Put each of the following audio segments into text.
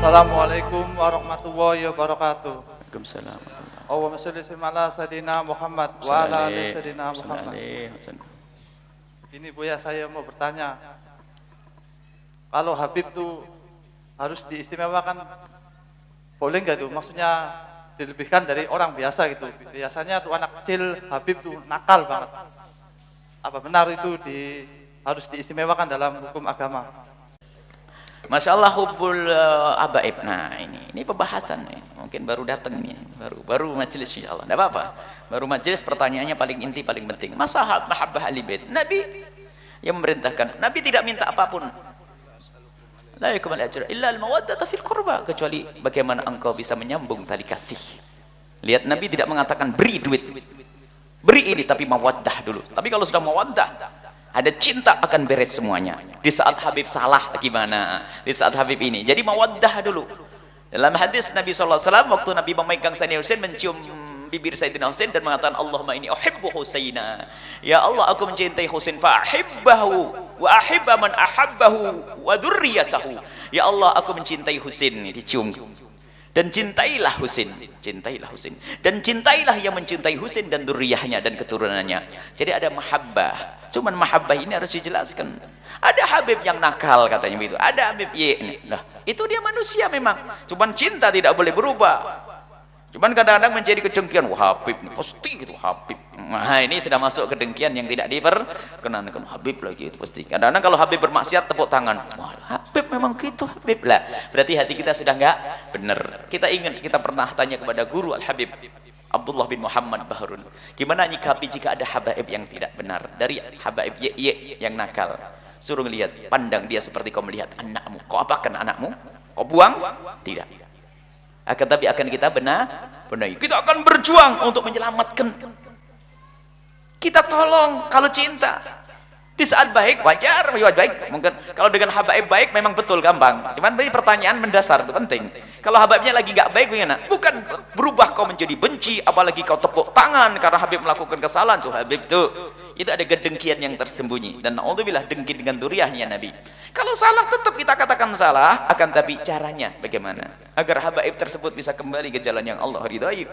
Assalamualaikum warahmatullahi wabarakatuh. Waalaikumsalam. Allahumma sholli ala sayidina Muhammad wa ala ali sayidina Muhammad. Ini Buya, saya mau bertanya, kalau Habib tuh harus diistimewakan, boleh nggak tuh? Maksudnya dilebihkan dari orang biasa gitu. Biasanya tuh anak kecil Habib tuh nakal banget. Apa benar itu harus diistimewakan dalam hukum agama? Masya Allah, hubbul abaib. Nah ini pembahasan nih. Mungkin baru datang nih, baru majelis insya Allah. Tidak apa-apa. Baru majelis, pertanyaannya paling inti, paling penting. Masa mahabbah ahli bait? Nabi yang memerintahkan. Nabi tidak minta apapun. La yakumal ajra illa al-mawaddata fil qurba, kecuali bagaimana engkau bisa menyambung tali kasih. Lihat, Nabi tidak mengatakan beri duit, beri ini, tapi mawaddah dulu. Tapi kalau sudah mawaddah, ada cinta, akan beres semuanya. Di saat Habib salah gimana? Di saat Habib ini. Jadi mawaddah dulu. Dalam hadis Nabi SAW, waktu Nabi memegang Sayyidina Husain, mencium bibir Sayyidina Husain dan mengatakan, Allahumma inni uhibbu Husaina. Ya Allah, aku mencintai Husain, fa'ahibbahu wa ahibba man ahabbahu wa dzurriyyatahu. Ya Allah, aku mencintai Husain. Dicium. Dan cintailah Husain, cintailah Husain, dan cintailah yang mencintai Husain dan dzurriyyahnya dan keturunannya. Jadi ada mahabbah. Cuman mahabbah ini harus dijelaskan. Ada Habib yang nakal katanya begitu, ada Habib ye. Nah, itu dia manusia memang. Cuman cinta tidak boleh berubah. Cuman kadang-kadang menjadi kedengkian, wah Habib pasti gitu, Habib. Nah, ini sudah masuk kedengkian yang tidak diperkenankan. Habib lagi itu pasti. Kadang-kadang kalau Habib bermaksiat, tepuk tangan. Wah, Habib memang gitu, Habib lah. Berarti hati kita sudah enggak benar. Kita ingat, kita pernah tanya kepada guru Al-Habib Abdullah bin Muhammad Bahrun, gimana nyikapi jika ada habaib yang tidak benar? Dari habaib ye yang nakal, suruh ngelihat, pandang dia seperti kau melihat anakmu. Kau apakan anakmu? Kau buang? Tidak. Akan tapi akan kita benahi. Kita akan berjuang untuk menyelamatkan. Kita tolong kalau cinta. Di saat baik wajar, baik. Mungkin kalau dengan habaib baik memang betul gampang. Cuman ini pertanyaan mendasar, itu penting. Kalau habaibnya lagi nggak baik, bagaimana? Bukan berubah kau menjadi benci, apalagi kau tepuk tangan karena Habib melakukan kesalahan. Tuh Habib tuh, itu ada kedengkian yang tersembunyi. Dan naudzubillah, dengki dengan duriahnya Nabi. Kalau salah tetap kita katakan salah, akan tapi caranya bagaimana agar habaib tersebut bisa kembali ke jalan yang Allah ridhai,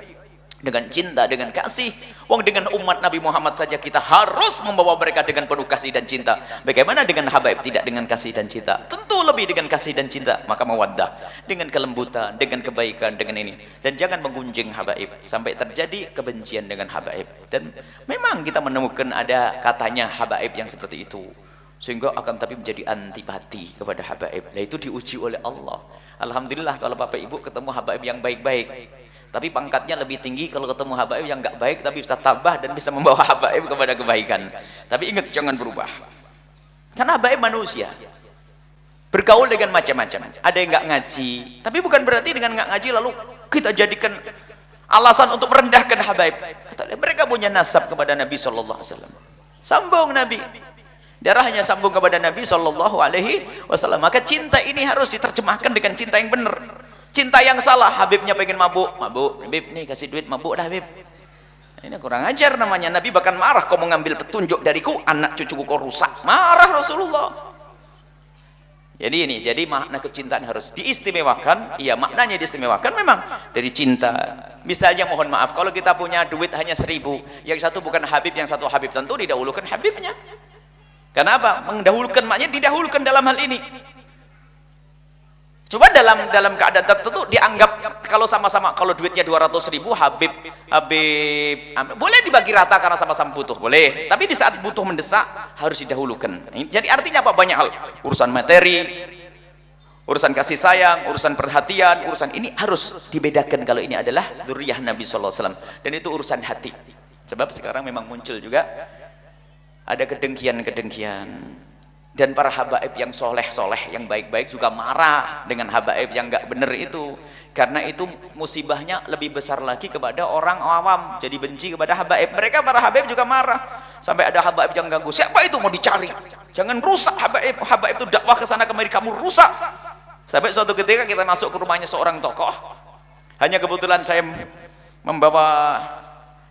dengan cinta, dengan kasih. Wong dengan umat Nabi Muhammad saja kita harus membawa mereka dengan penuh kasih dan cinta. Bagaimana dengan habaib tidak dengan kasih dan cinta? Tentu lebih dengan kasih dan cinta. Maka mawaddah, dengan kelembutan, dengan kebaikan, dengan ini. Dan jangan menggunjing habaib sampai terjadi kebencian dengan habaib. Dan memang kita menemukan ada katanya habaib yang seperti itu, sehingga akan tapi menjadi antipati kepada habaib. Nah, itu diuji oleh Allah. Alhamdulillah kalau Bapak Ibu ketemu habaib yang baik-baik, tapi pangkatnya lebih tinggi kalau ketemu habaib yang enggak baik, tapi bisa tabah dan bisa membawa habaib kepada kebaikan. Tapi ingat, jangan berubah. Karena habaib manusia, bergaul dengan macam-macam. Ada yang enggak ngaji, tapi bukan berarti dengan enggak ngaji lalu kita jadikan alasan untuk merendahkan habaib. Kata mereka punya nasab kepada Nabi SAW. Sambung Nabi. Darahnya sambung kepada Nabi SAW. Maka cinta ini harus diterjemahkan dengan cinta yang benar. Cinta yang salah, Habibnya pengen mabuk, Habib nih kasih duit mabuk dah Habib. Ini kurang ajar namanya. Nabi bahkan marah, kau mengambil petunjuk dariku, anak cucuku kau rusak. Marah Rasulullah. Jadi makna kecintaan harus diistimewakan. Iya, maknanya diistimewakan memang dari cinta. Misalnya mohon maaf, kalau kita punya duit hanya 1.000, yang satu bukan Habib, yang satu Habib, tentu didahulukan Habibnya. Kenapa? Mendahulukan, maknanya didahulukan dalam hal ini. Cuma dalam keadaan tertentu dianggap kalau sama-sama, kalau duitnya 200.000, Habib boleh dibagi rata karena sama-sama butuh, boleh. Tapi di saat butuh mendesak harus didahulukan. Jadi artinya apa? Banyak hal, urusan materi, urusan kasih sayang, urusan perhatian, urusan ini harus dibedakan. Kalau ini adalah dzurriyyah Nabi SAW, dan itu urusan hati. Sebab sekarang memang muncul juga ada kedengkian. Dan para habaib yang soleh-soleh, yang baik-baik juga marah dengan habaib yang enggak benar itu. Karena itu musibahnya lebih besar lagi kepada orang awam. Jadi benci kepada habaib. Mereka para habaib juga marah. Sampai ada habaib yang ganggu. Siapa itu mau dicari? Jangan rusak habaib. Habaib itu dakwah ke sana kemari, kamu rusak. Sampai suatu ketika kita masuk ke rumahnya seorang tokoh. Hanya kebetulan saya membawa,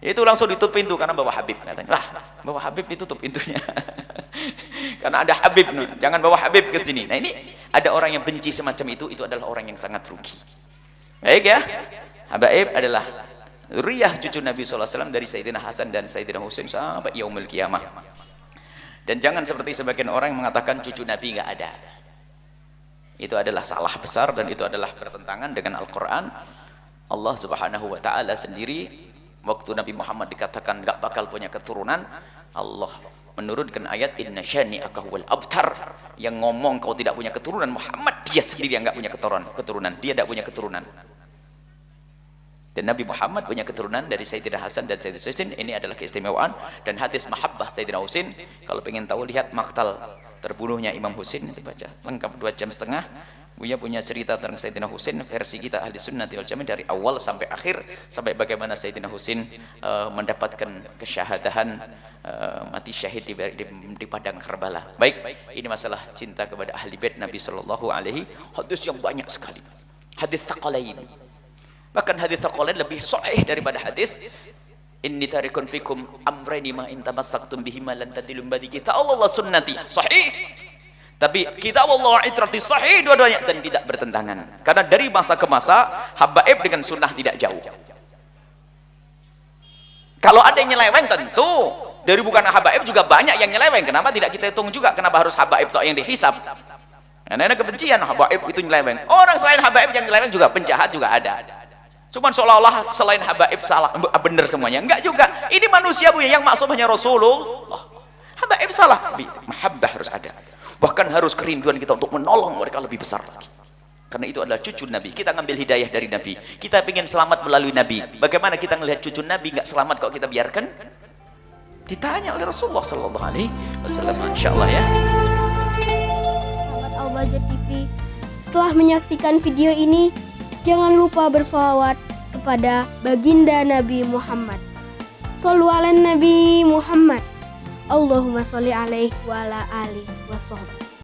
itu langsung ditutup pintu karena bawa Habib. Katanya, lah bawa Habib ditutup pintunya. Karena ada Habib nih, jangan bawa Habib ke sini. Nah ini ada orang yang benci semacam itu adalah orang yang sangat rugi. Baik ya, habaib adalah zuriyah cucu Nabi SAW dari Sayyidina Hasan dan Sayyidina Husain sampai yaumul qiyamah. Dan jangan seperti sebagian orang yang mengatakan cucu Nabi nggak ada. Itu adalah salah besar dan itu adalah bertentangan dengan Al-Quran. Allah Subhanahu wa ta'ala sendiri waktu Nabi Muhammad dikatakan nggak bakal punya keturunan, Allah menurunkan ayat inna syani'aka huwal abtar, yang ngomong kau tidak punya keturunan Muhammad, dia sendiri yang nggak punya keturunan, dia tidak punya keturunan. Dan Nabi Muhammad punya keturunan dari Sayyidina Hasan dan Sayyidina Husain. Ini adalah keistimewaan. Dan hadis mahabbah Sayyidina Husain, kalau pengen tahu lihat maktal terbunuhnya Imam Husain, nanti baca lengkap 2,5 jam. Buya punya cerita tentang Sayyidina Husain, versi kita ahli sunnah wal jamaah dari awal sampai akhir, sampai bagaimana Sayyidina Husain mendapatkan kesyahadahan, mati syahid di padang Karbala. Baik, ini masalah cinta kepada ahli bait Nabi sallallahu alaihi. Hadis yang banyak sekali, hadis tsaqalain. Bahkan hadis tsaqalain lebih sahih daripada hadis inni tarikun fikum amrayni ma in tamassaktum bihima lan tadillu ba'di kita Allah wa sunnati. Sahih. Tapi kita Allah itrati sahih dua-duanya dan tidak bertentangan. Karena dari masa ke masa habaib dengan sunnah tidak jauh. Kalau ada yang nyeleweng tentu dari bukan habaib juga banyak yang nyeleweng. Kenapa tidak kita hitung juga? Kenapa harus habaib tok yang dihisab? Karena kebencian habaib itu nyeleweng. Orang selain habaib yang nyeleweng juga penjahat juga ada. Cuman seolah-olah selain habaib salah, benar semuanya. Enggak juga. Ini manusia Buya, yang maksum hanya Rasulullah. Habaib salah, tapi mahabbah harus ada. Bahkan harus kerinduan kita untuk menolong mereka lebih besar lagi. Karena itu adalah cucu Nabi. Kita ngambil hidayah dari Nabi. Kita ingin selamat melalui Nabi. Bagaimana kita melihat cucu Nabi nggak selamat kalau kita biarkan? Ditanya oleh Rasulullah Sallallahu Alaihi Wasallam. Insyaallah ya. Sahabat Al-Bahjah TV, setelah menyaksikan video ini, jangan lupa bersolawat kepada baginda Nabi Muhammad. Shollu ala Nabi Muhammad. Allahumma sholli alaihi wa ala alihi wa sahbihi.